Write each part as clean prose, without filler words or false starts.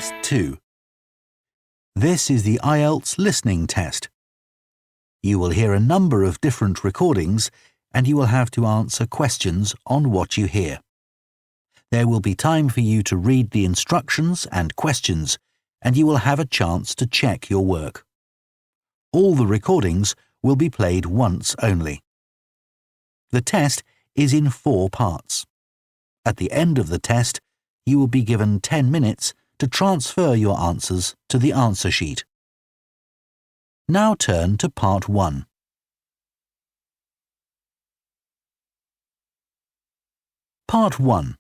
Test 2. This is the IELTS listening test. You will hear a number of different recordings and you will have to answer questions on what you hear. There will be time for you to read the instructions and questions, and you will have a chance to check your work. All the recordings will be played once only. The test is in 4 parts. At the end of the test, you will be given 10 minutes to transfer your answers to the answer sheet. Now turn to Part 1. Part 1.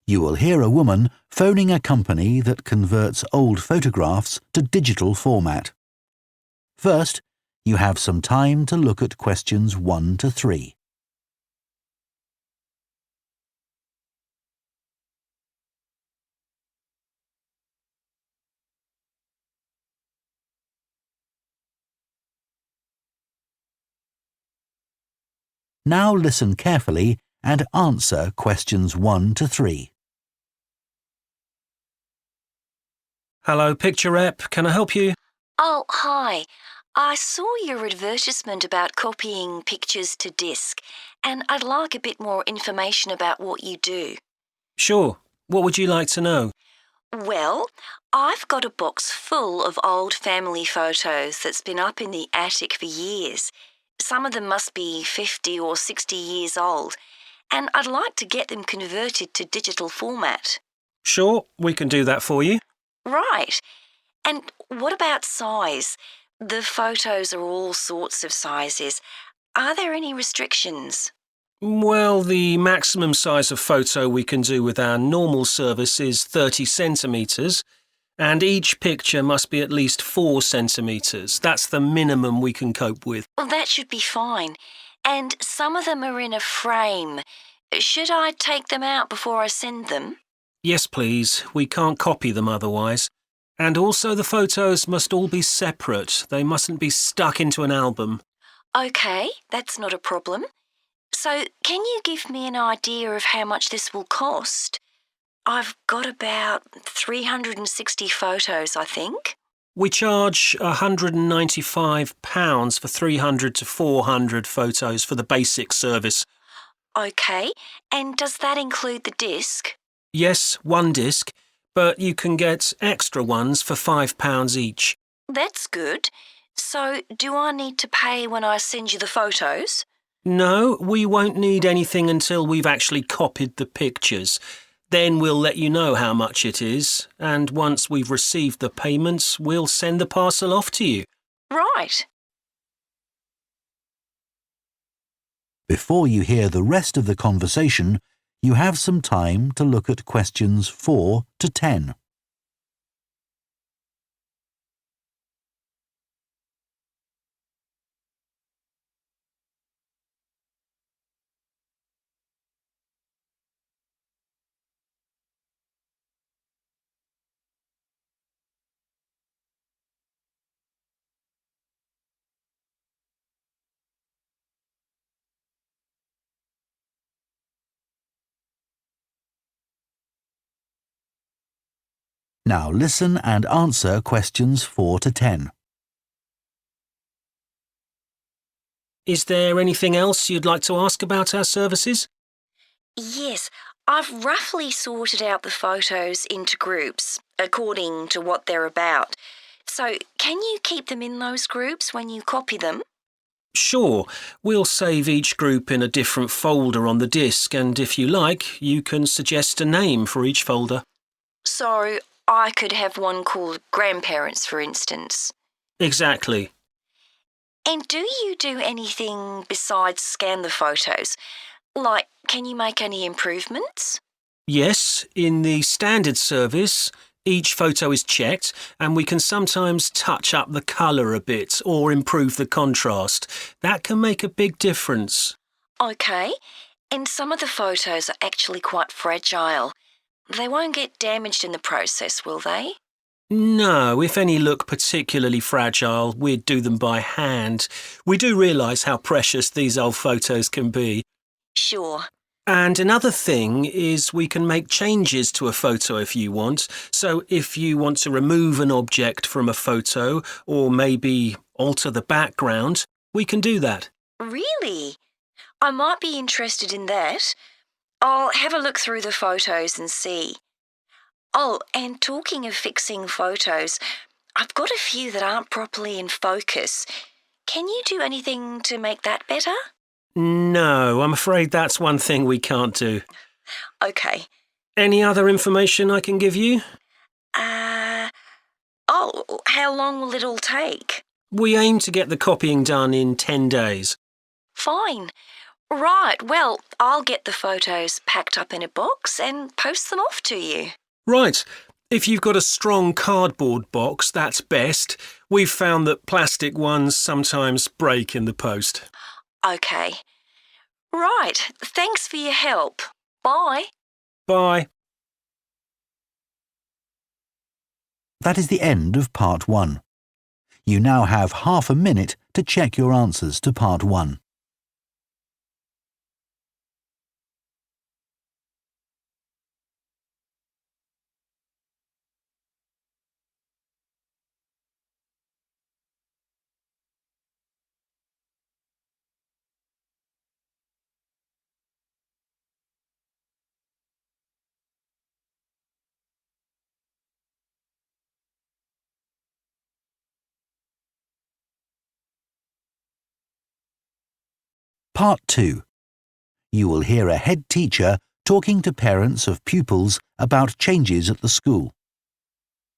You will hear a woman phoning a company that converts old photographs to digital format. First, you have some time to look at questions 1 to 3. Now listen carefully and answer questions 1 to 3. Hello, Picture Rep. Can I help you? Oh, hi. I saw your advertisement about copying pictures to disk, and I'd like a bit more information about what you do. Sure. What would you like to know? Well, I've got a box full of old family photos that's been up in the attic for years. Some of them must be 50 or 60 years old, and I'd like to get them converted to digital format. Sure, we can do that for you. Right. And what about size? The photos are all sorts of sizes. Are there any restrictions? Well, the maximum size of photo we can do with our normal service is 30 centimetres, and each picture must be at least 4 centimetres. That's the minimum we can cope with. Well, that should be fine. And some of them are in a frame. Should I take them out before I send them? Yes, please. We can't copy them otherwise. And also the photos must all be separate. They mustn't be stuck into an album. OK, that's not a problem. So can you give me an idea of how much this will cost? I've got about 360 photos, I think. We charge £195 for 300 to 400 photos for the basic service. OK, and does that include the disc? Yes, 1 disc, but you can get extra ones for £5 each. That's good. So do I need to pay when I send you the photos? No, we won't need anything until we've actually copied the pictures. Then we'll let you know how much it is, and once we've received the payments, we'll send the parcel off to you. Right. Before you hear the rest of the conversation, you have some time to look at questions 4 to 10. Now listen and answer questions 4 to 10. Is there anything else you'd like to ask about our services? Yes, I've roughly sorted out the photos into groups, according to what they're about. So can you keep them in those groups when you copy them? Sure, we'll save each group in a different folder on the disk, and if you like, you can suggest a name for each folder. So I could have one called Grandparents, for instance. Exactly. And do you do anything besides scan the photos? Like, can you make any improvements? Yes, in the standard service, each photo is checked and we can sometimes touch up the colour a bit or improve the contrast. That can make a big difference. OK, and some of the photos are actually quite fragile. They won't get damaged in the process, will they? No, if any look particularly fragile, we'd do them by hand. We do realise how precious these old photos can be. Sure. And another thing is we can make changes to a photo if you want. So if you want to remove an object from a photo or maybe alter the background, we can do that. Really? I might be interested in that. I'll have a look through the photos and see. Oh, and talking of fixing photos, I've got a few that aren't properly in focus. Can you do anything to make that better? No, I'm afraid that's one thing we can't do. Okay. Any other information I can give you? How long will it all take? We aim to get the copying done in 10 days. Fine. Right, well, I'll get the photos packed up in a box and post them off to you. Right. If you've got a strong cardboard box, that's best. We've found that plastic ones sometimes break in the post. Okay. Right, thanks for your help. Bye. Bye. That is the end of Part 1. You now have half a minute to check your answers to Part 1. Part 2. You will hear a head teacher talking to parents of pupils about changes at the school.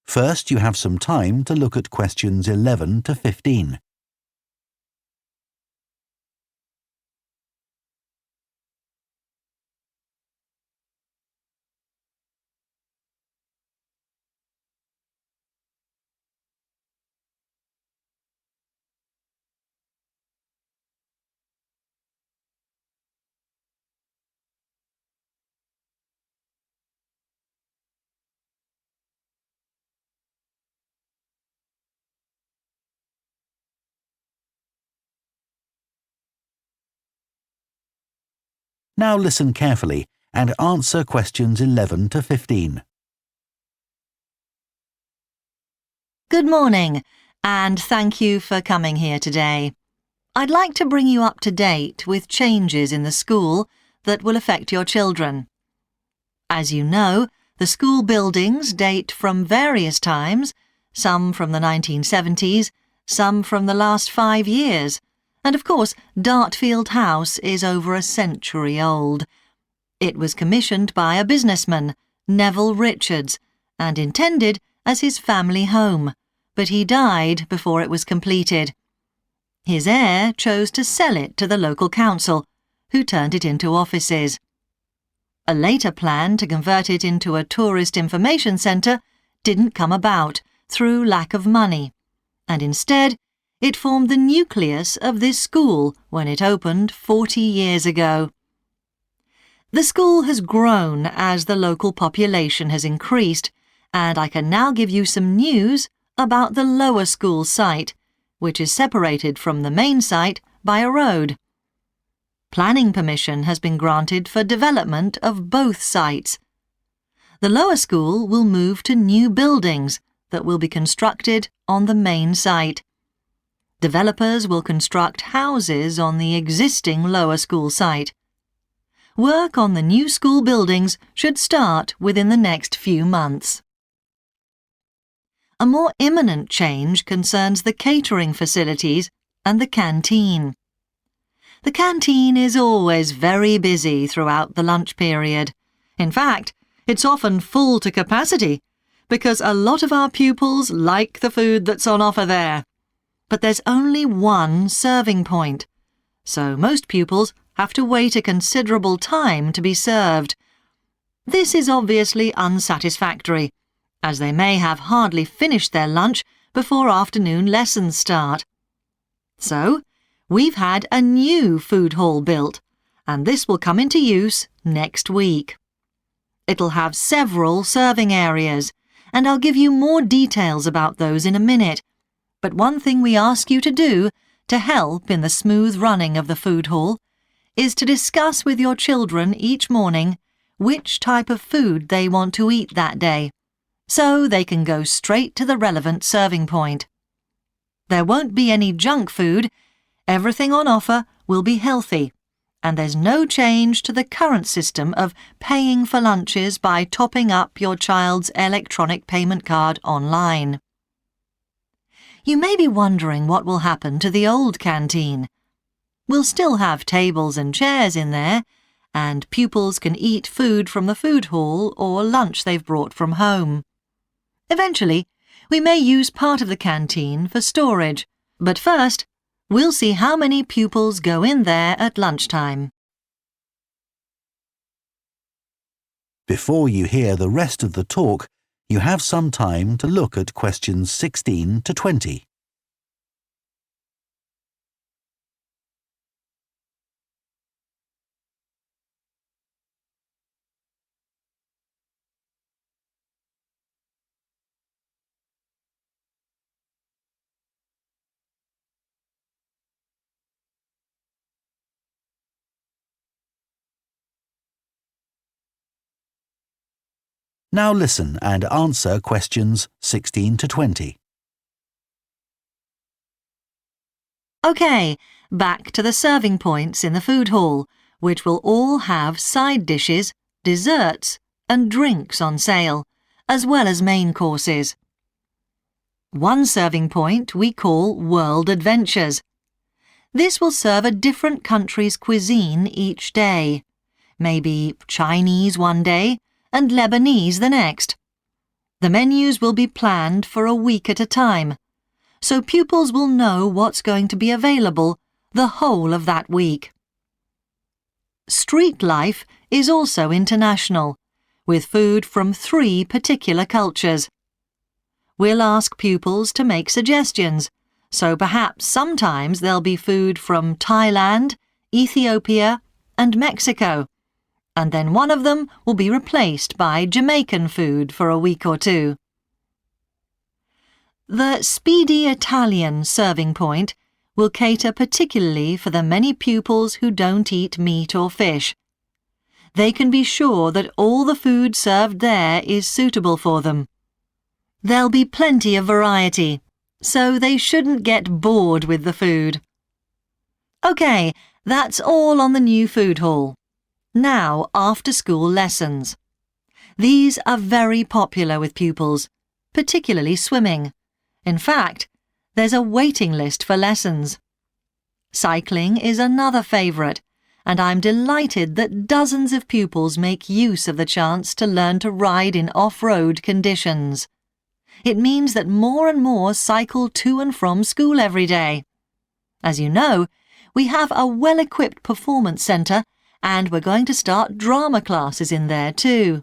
First, you have some time to look at questions 11 to 15. Now listen carefully and answer questions 11 to 15. Good morning, and thank you for coming here today. I'd like to bring you up to date with changes in the school that will affect your children. As you know, the school buildings date from various times, some from the 1970s, some from the last 5 years, and of course, Dartfield House is over a century old. It was commissioned by a businessman, Neville Richards, and intended as his family home, but he died before it was completed. His heir chose to sell it to the local council, who turned it into offices. A later plan to convert it into a tourist information centre didn't come about through lack of money, and instead it formed the nucleus of this school when it opened 40 years ago. The school has grown as the local population has increased, and I can now give you some news about the lower school site, which is separated from the main site by a road. Planning permission has been granted for development of both sites. The lower school will move to new buildings that will be constructed on the main site. Developers will construct houses on the existing lower school site. Work on the new school buildings should start within the next few months. A more imminent change concerns the catering facilities and the canteen. The canteen is always very busy throughout the lunch period. In fact, it's often full to capacity because a lot of our pupils like the food that's on offer there. But there's only one serving point, so most pupils have to wait a considerable time to be served. This is obviously unsatisfactory, as they may have hardly finished their lunch before afternoon lessons start. So, we've had a new food hall built, and this will come into use next week. It'll have several serving areas, and I'll give you more details about those in a minute. But one thing we ask you to do to help in the smooth running of the food hall is to discuss with your children each morning which type of food they want to eat that day, so they can go straight to the relevant serving point. There won't be any junk food. Everything on offer will be healthy, and there's no change to the current system of paying for lunches by topping up your child's electronic payment card online. You may be wondering what will happen to the old canteen. We'll still have tables and chairs in there, and pupils can eat food from the food hall or lunch they've brought from home. Eventually, we may use part of the canteen for storage, but first, we'll see how many pupils go in there at lunchtime. Before you hear the rest of the talk, you have some time to look at questions 16 to 20. Now listen and answer questions 16 to 20. OK, back to the serving points in the food hall, which will all have side dishes, desserts and drinks on sale, as well as main courses. One serving point we call World Adventures. This will serve a different country's cuisine each day. Maybe Chinese one day and Lebanese the next. The menus will be planned for a week at a time, so pupils will know what's going to be available the whole of that week. Street life is also international, with food from 3 particular cultures. We'll ask pupils to make suggestions, so perhaps sometimes there'll be food from Thailand, Ethiopia and Mexico, and then one of them will be replaced by Jamaican food for a week or 2. The Speedy Italian serving point will cater particularly for the many pupils who don't eat meat or fish. They can be sure that all the food served there is suitable for them. There'll be plenty of variety, so they shouldn't get bored with the food. OK, that's all on the new food hall. Now, after-school lessons. These are very popular with pupils, particularly swimming. In fact, there's a waiting list for lessons. Cycling is another favourite, and I'm delighted that dozens of pupils make use of the chance to learn to ride in off-road conditions. It means that more and more cycle to and from school every day. As you know, we have a well-equipped performance centre, and we're going to start drama classes in there too.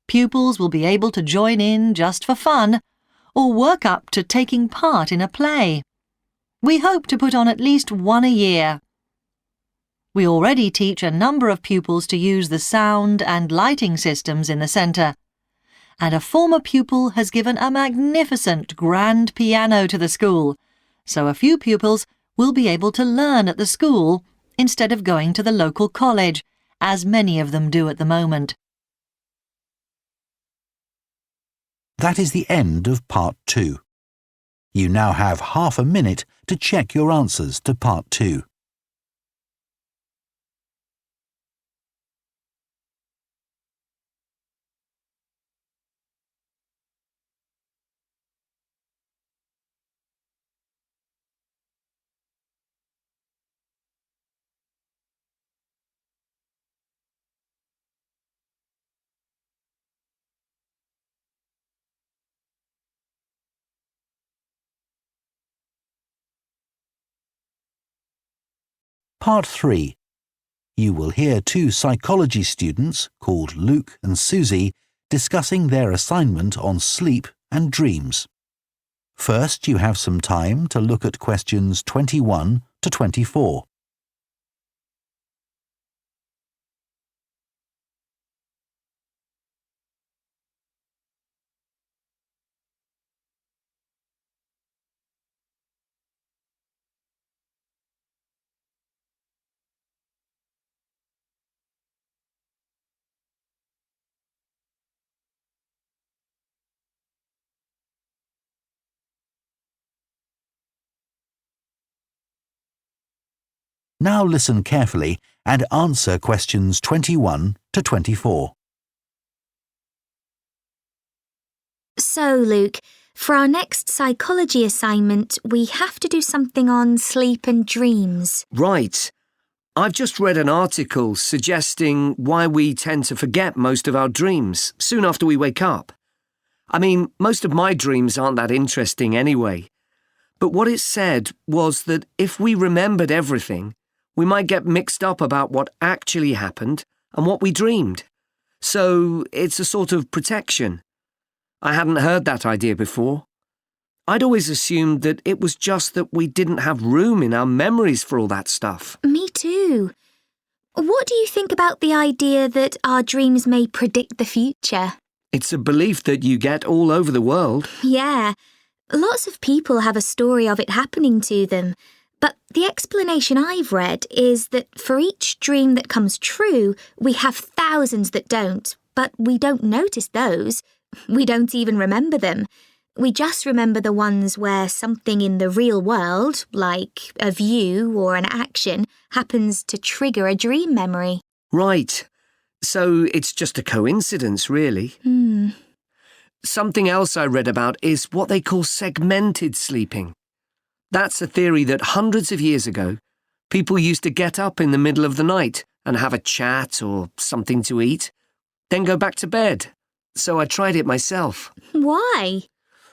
Pupils will be able to join in just for fun, or work up to taking part in a play. We hope to put on at least one a year. We already teach a number of pupils to use the sound and lighting systems in the centre, and a former pupil has given a magnificent grand piano to the school, so a few pupils will be able to learn at the school instead of going to the local college, as many of them do at the moment. That is the end of Part 2. You now have half a minute to check your answers to Part 2. Part 3. You will hear 2 psychology students, called Luke and Susie, discussing their assignment on sleep and dreams. First, you have some time to look at questions 21 to 24. Now listen carefully and answer questions 21 to 24. So, Luke, for our next psychology assignment, we have to do something on sleep and dreams. Right. I've just read an article suggesting why we tend to forget most of our dreams soon after we wake up. I mean, most of my dreams aren't that interesting anyway. But what it said was that if we remembered everything, we might get mixed up about what actually happened and what we dreamed. So it's a sort of protection. I hadn't heard that idea before. I'd always assumed that it was just that we didn't have room in our memories for all that stuff. Me too. What do you think about the idea that our dreams may predict the future? It's a belief that you get all over the world. Yeah, lots of people have a story of it happening to them. But the explanation I've read is that for each dream that comes true, we have thousands that don't, but we don't notice those. We don't even remember them. We just remember the ones where something in the real world, like a view or an action, happens to trigger a dream memory. Right. So it's just a coincidence, really. Something else I read about is what they call segmented sleeping. That's a theory that hundreds of years ago, people used to get up in the middle of the night and have a chat or something to eat, then go back to bed. So I tried it myself. Why?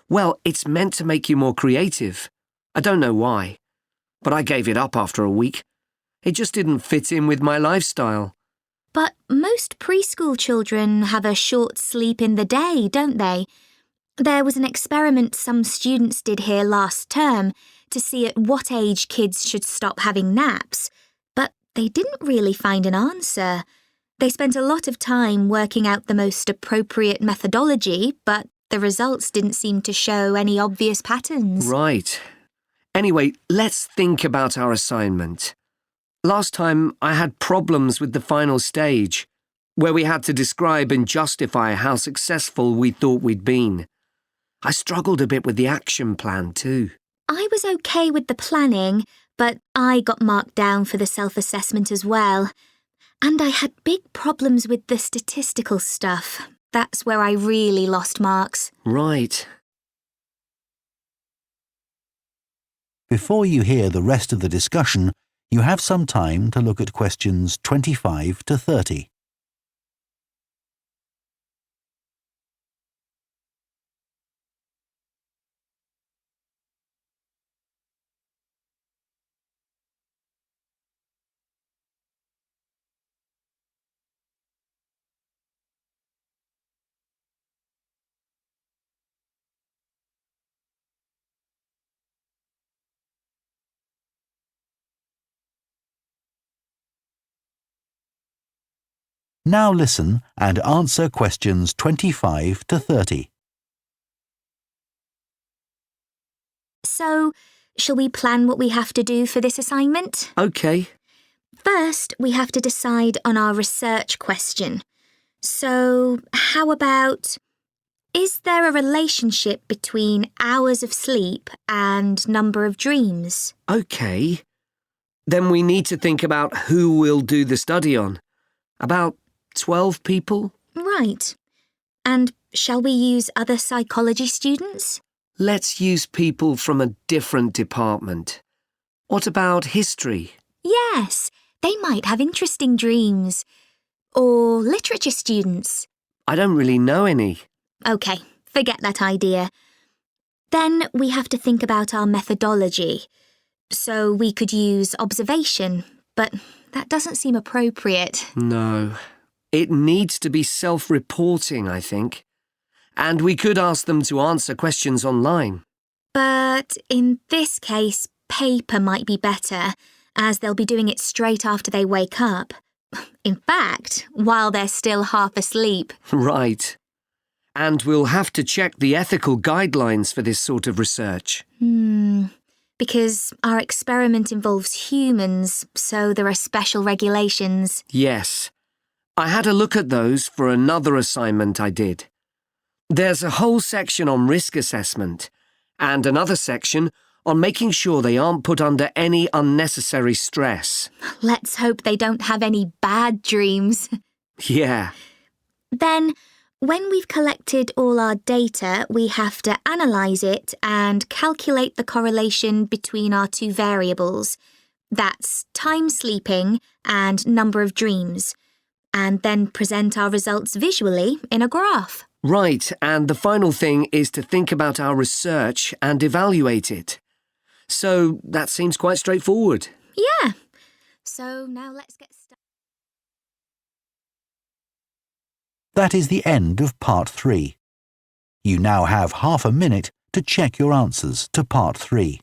Well, it's meant to make you more creative. I don't know why, but I gave it up after a week. It just didn't fit in with my lifestyle. But most preschool children have a short sleep in the day, don't they? There was an experiment some students did here last term to see at what age kids should stop having naps, but they didn't really find an answer. They spent a lot of time working out the most appropriate methodology, but the results didn't seem to show any obvious patterns. Right. Anyway, let's think about our assignment. Last time I had problems with the final stage, where we had to describe and justify how successful we thought we'd been. I struggled a bit with the action plan too. I was okay with the planning, but I got marked down for the self-assessment as well. And I had big problems with the statistical stuff. That's where I really lost marks. Right. Before you hear the rest of the discussion, you have some time to look at questions 25 to 30. Now listen and answer questions 25 to 30. So, shall we plan what we have to do for this assignment? Okay. First, we have to decide on our research question. So, how about, is there a relationship between hours of sleep and number of dreams? Okay. Then we need to think about who we'll do the study on. About 12 people? Right. And shall we use other psychology students? Let's use people from a different department. What about history? Yes, they might have interesting dreams. Or literature students. I don't really know any. OK, forget that idea. Then we have to think about our methodology. So we could use observation, but that doesn't seem appropriate. No. It needs to be self-reporting, I think. And we could ask them to answer questions online. But in this case, paper might be better, as they'll be doing it straight after they wake up. In fact, while they're still half asleep. Right. And we'll have to check the ethical guidelines for this sort of research. Because our experiment involves humans, so there are special regulations. Yes. I had a look at those for another assignment I did. There's a whole section on risk assessment and another section on making sure they aren't put under any unnecessary stress. Let's hope they don't have any bad dreams. Yeah. Then, when we've collected all our data, we have to analyse it and calculate the correlation between our two variables. That's time sleeping and number of dreams, and then present our results visually in a graph. Right, and the final thing is to think about our research and evaluate it. So that seems quite straightforward. Yeah. So now let's get started. That is the end of Part 3. You now have half a minute to check your answers to Part 3.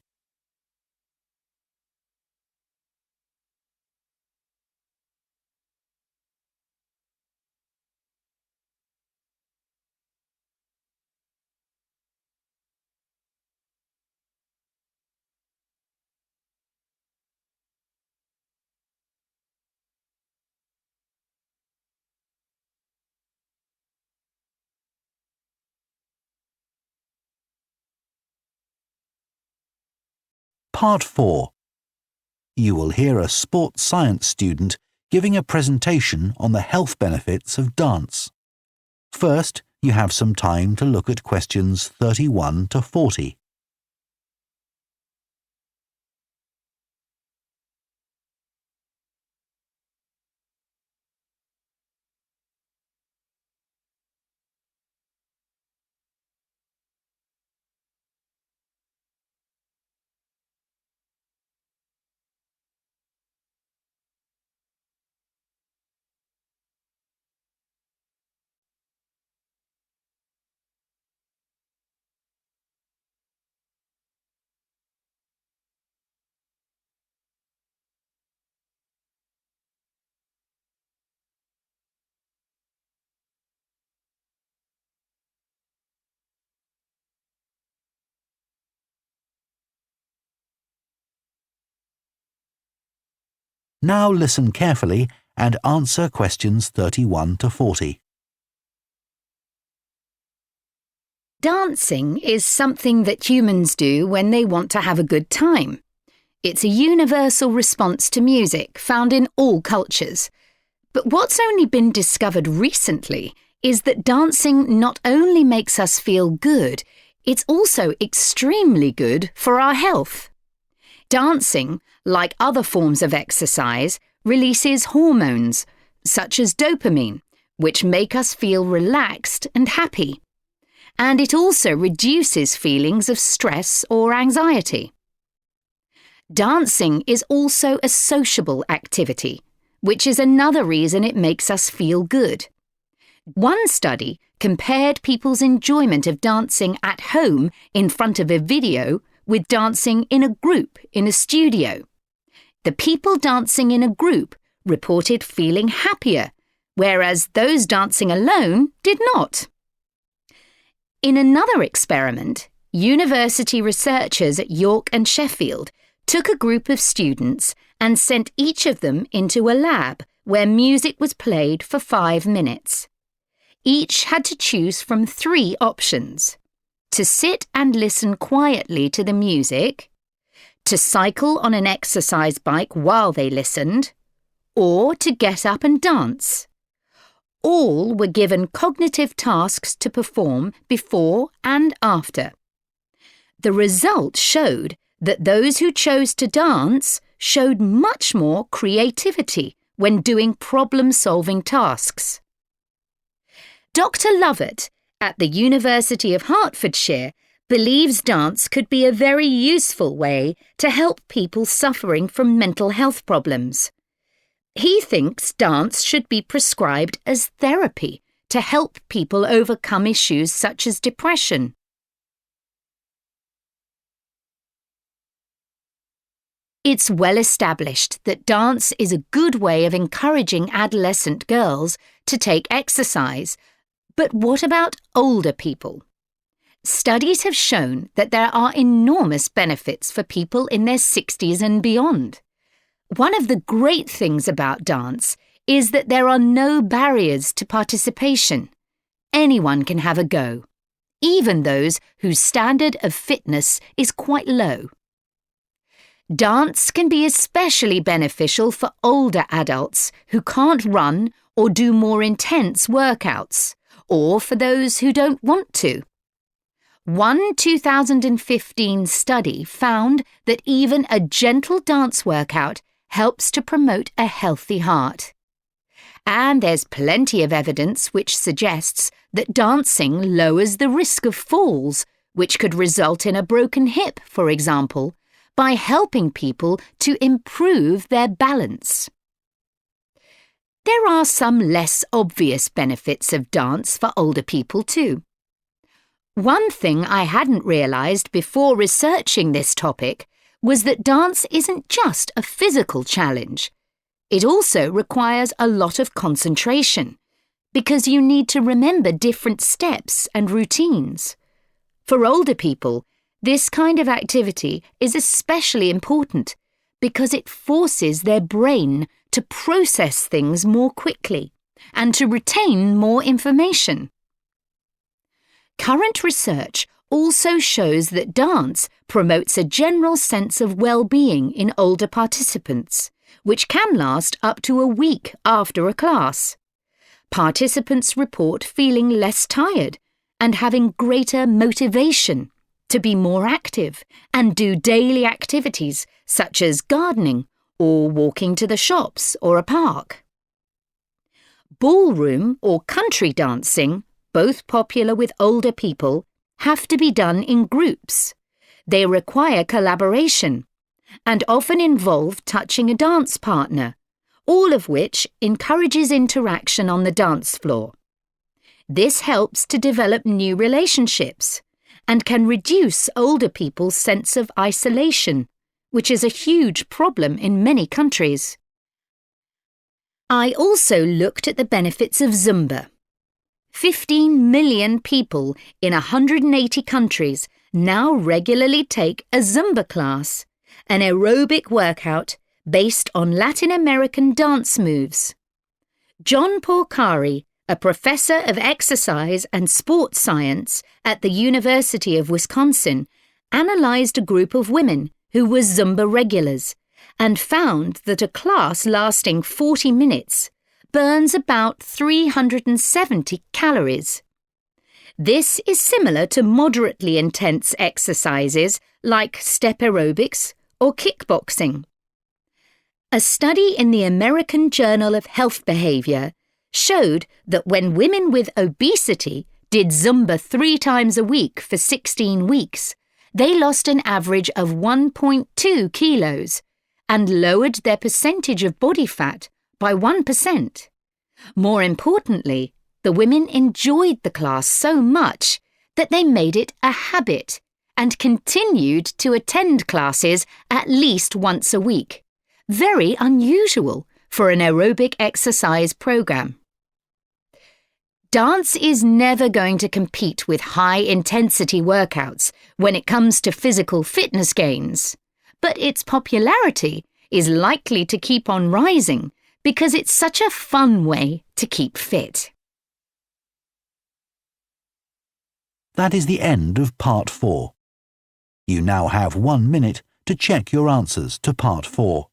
Part 4. You will hear a sports science student giving a presentation on the health benefits of dance. First, you have some time to look at questions 31 to 40. Now listen carefully and answer questions 31 to 40. Dancing is something that humans do when they want to have a good time. It's a universal response to music found in all cultures. But what's only been discovered recently is that dancing not only makes us feel good, it's also extremely good for our health. Dancing, like other forms of exercise, releases hormones, such as dopamine, which make us feel relaxed and happy. And it also reduces feelings of stress or anxiety. Dancing is also a sociable activity, which is another reason it makes us feel good. One study compared people's enjoyment of dancing at home in front of a video with dancing in a group in a studio. The people dancing in a group reported feeling happier, whereas those dancing alone did not. In another experiment, university researchers at York and Sheffield took a group of students and sent each of them into a lab where music was played for 5 minutes. Each had to choose from 3 options: to sit and listen quietly to the music, to cycle on an exercise bike while they listened, or to get up and dance. All were given cognitive tasks to perform before and after. The results showed that those who chose to dance showed much more creativity when doing problem-solving tasks. Dr. Lovett at the University of Hertfordshire believes dance could be a very useful way to help people suffering from mental health problems. He thinks dance should be prescribed as therapy to help people overcome issues such as depression. It's well established that dance is a good way of encouraging adolescent girls to take exercise. But what about older people? Studies have shown that there are enormous benefits for people in their 60s and beyond. One of the great things about dance is that there are no barriers to participation. Anyone can have a go, even those whose standard of fitness is quite low. Dance can be especially beneficial for older adults who can't run or do more intense workouts, or for those who don't want to. One 2015 study found that even a gentle dance workout helps to promote a healthy heart. And there's plenty of evidence which suggests that dancing lowers the risk of falls, which could result in a broken hip, for example, by helping people to improve their balance. There are some less obvious benefits of dance for older people too. One thing I hadn't realised before researching this topic was that dance isn't just a physical challenge. It also requires a lot of concentration, because you need to remember different steps and routines. For older people, this kind of activity is especially important because it forces their brain to process things more quickly and to retain more information. Current research also shows that dance promotes a general sense of well-being in older participants, which can last up to a week after a class. Participants report feeling less tired and having greater motivation to be more active and do daily activities such as gardening or walking to the shops or a park. Ballroom or country dancing, both popular with older people, have to be done in groups. They require collaboration and often involve touching a dance partner, all of which encourages interaction on the dance floor. This helps to develop new relationships and can reduce older people's sense of isolation, which is a huge problem in many countries. I also looked at the benefits of Zumba. 15 million people in 180 countries now regularly take a Zumba class, an aerobic workout based on Latin American dance moves. John Porcari, a professor of exercise and sports science at the University of Wisconsin, analysed a group of women who were Zumba regulars and found that a class lasting 40 minutes burns about 370 calories. This is similar to moderately intense exercises like step aerobics or kickboxing. A study in the American Journal of Health Behaviour showed that when women with obesity did Zumba 3 times a week for 16 weeks, they lost an average of 1.2 kilos and lowered their percentage of body fat by 1%. More importantly, the women enjoyed the class so much that they made it a habit and continued to attend classes at least once a week. Very unusual for an aerobic exercise program. Dance is never going to compete with high-intensity workouts when it comes to physical fitness gains, but its popularity is likely to keep on rising because it's such a fun way to keep fit. That is the end of Part 4. You now have 1 minute to check your answers to Part 4.